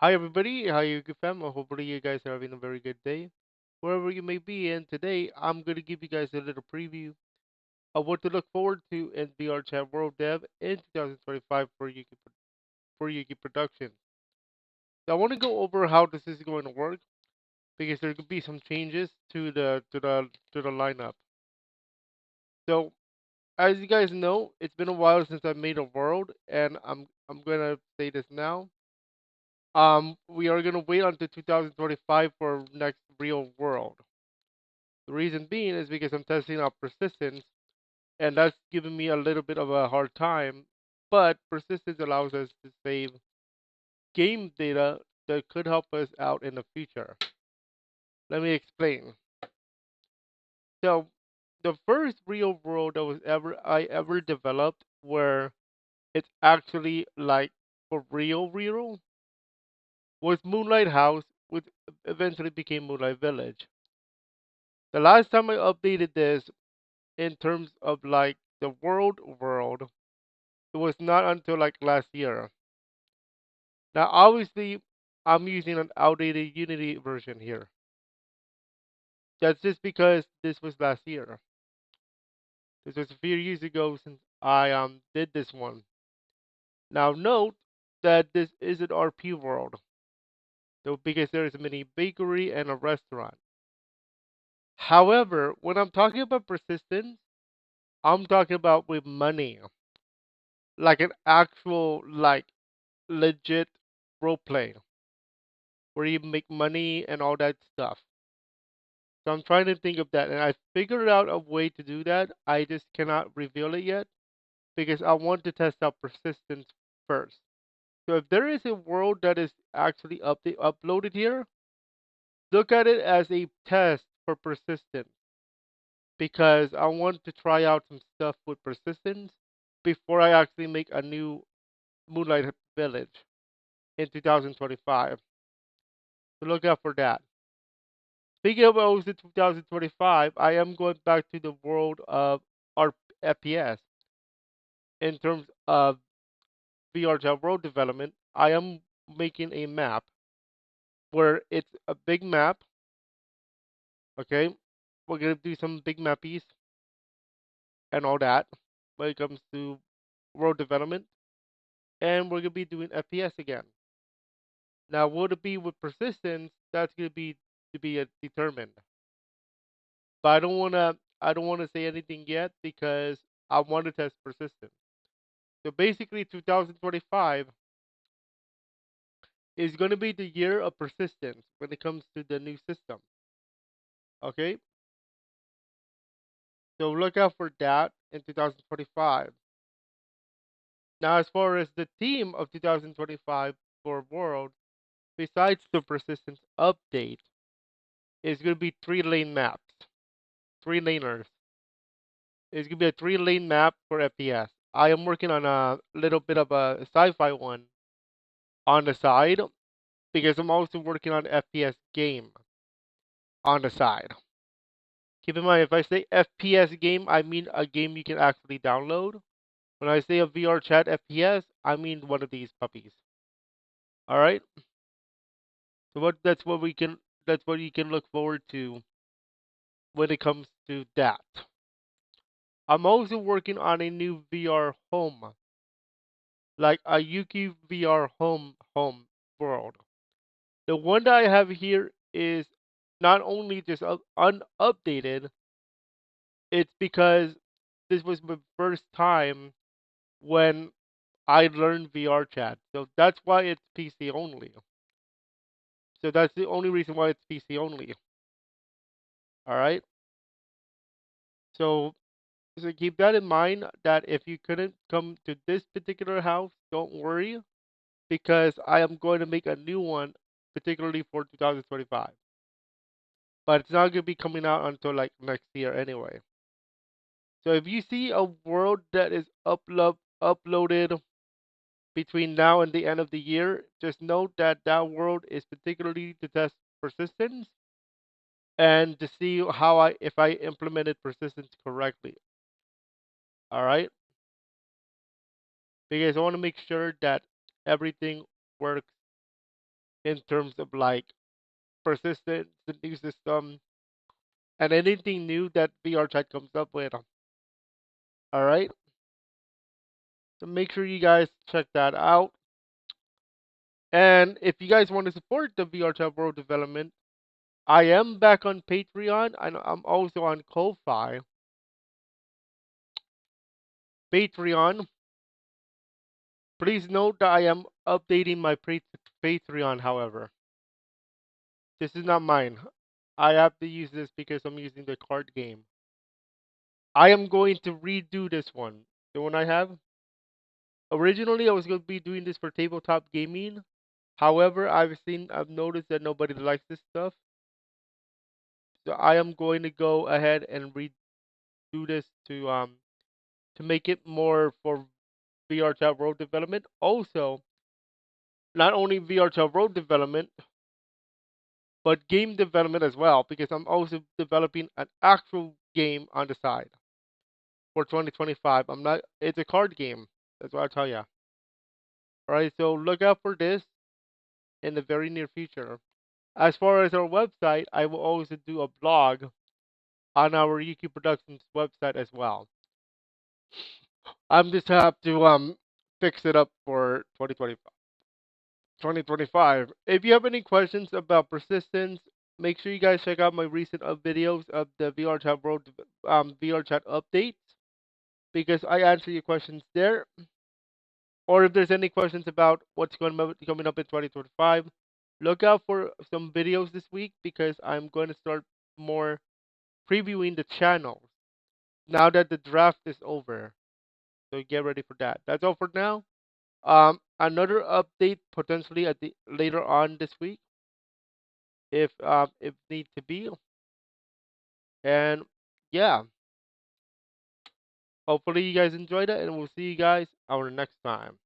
Hi everybody, how you good fam? Hopefully you guys are having a very good day. Wherever you may be, and today I'm gonna give you guys a little preview of what to look forward to in VRChat World Dev in 2025 for Yuki Production. So I want to go over how this is going to work because there could be some changes to the lineup. So as you guys know, it's been a while since I made a world, and I'm gonna say this now. We are gonna wait until 2025 for next real world. The reason being is because I'm testing out persistence, and that's giving me a little bit of a hard time. But persistence allows us to save game data that could help us out in the future. Let me explain. So, the first real world that was ever developed, where it's actually like for real, was Moonlight House, which eventually became Moonlight Village. The last time I updated this in terms of like the world, it was not until like last year. Now, obviously, I'm using an outdated Unity version here. That's just because this was last year. This was a few years ago since I did this one. Now, note that this is an RP world, so because there is a mini bakery and a restaurant. However, when I'm talking about persistence, I'm talking about with money, like an actual, like legit role play where you make money and all that stuff. So I'm trying to think of that, and I figured out a way to do that. I just cannot reveal it yet because I want to test out persistence first. So if there is a world that is actually uploaded here, look at it as a test for persistence because I want to try out some stuff with persistence before I actually make a new Moonlight Village in 2025. So look out for that. Speaking of also 2025, I am going back to the world of our FPS in terms of VRChat World Development. I am making a map where it's a big map. Okay, we're gonna do some big mappies and all that when it comes to world development, and we're gonna be doing FPS again. Now, will it be with persistence? That's gonna be to be determined. But I don't wanna say anything yet because I want to test persistence. So basically, 2025 is going to be the year of persistence when it comes to the new system. Okay, so look out for that in 2025. Now, as far as the theme of 2025 for World, besides the persistence update, is going to be three-lane maps, three laners. It's going to be a three-lane map for FPS. I am working on a little bit of a sci-fi one on the side because I'm also working on FPS game on the side. Keep in mind, if I say FPS game, I mean a game you can actually download. When I say a VR chat FPS, I mean one of these puppies. All right. So that's what you can look forward to when it comes to that. I'm also working on a new VR home, like a Yuki VR home world. The one that I have here is not only just unupdated, it's because this was my first time when I learned VR chat. So that's why it's PC only. So that's the only reason why it's PC only. All right. So so keep that in mind that if you couldn't come to this particular house, don't worry because I am going to make a new one particularly for 2025. But it's not going to be coming out until like next year anyway. So if you see a world that is uploaded between now and the end of the year, just note that that world is particularly to test persistence and to see how I if I implemented persistence correctly. All right, because I want to make sure that everything works in terms of like persistence, the new system, and anything new that VRChat comes up with. All right, so make sure you guys check that out. And if you guys want to support the VRChat World Development, I am back on Patreon and I'm also on Ko-Fi. Patreon. Please note that I am updating my Patreon, however. This is not mine. I have to use this because I'm using the card game. I am going to redo this one. The one I have. Originally, I was going to be doing this for tabletop gaming. However, I've noticed that nobody likes this stuff. So I am going to go ahead and redo this to make it more for VRChat World Development. Also, not only VRChat World Development, but game development as well, because I'm also developing an actual game on the side for 2025. I'm not. It's a card game. That's what I tell you. All right. So look out for this in the very near future. As far as our website, I will also do a blog on our Yuki Productions website as well. I'm just have to fix it up for 2025. 2025. If you have any questions about persistence, make sure you guys check out my recent videos of the VRChat World VRChat updates because I answer your questions there. Or if there's any questions about what's coming up in 2025, look out for some videos this week because I'm going to start more previewing the channels now that the draft is over. So get ready for that. That's all for now. Another update potentially at the later on this week if need to be. And yeah, hopefully you guys enjoyed it, and we'll see you guys our next time.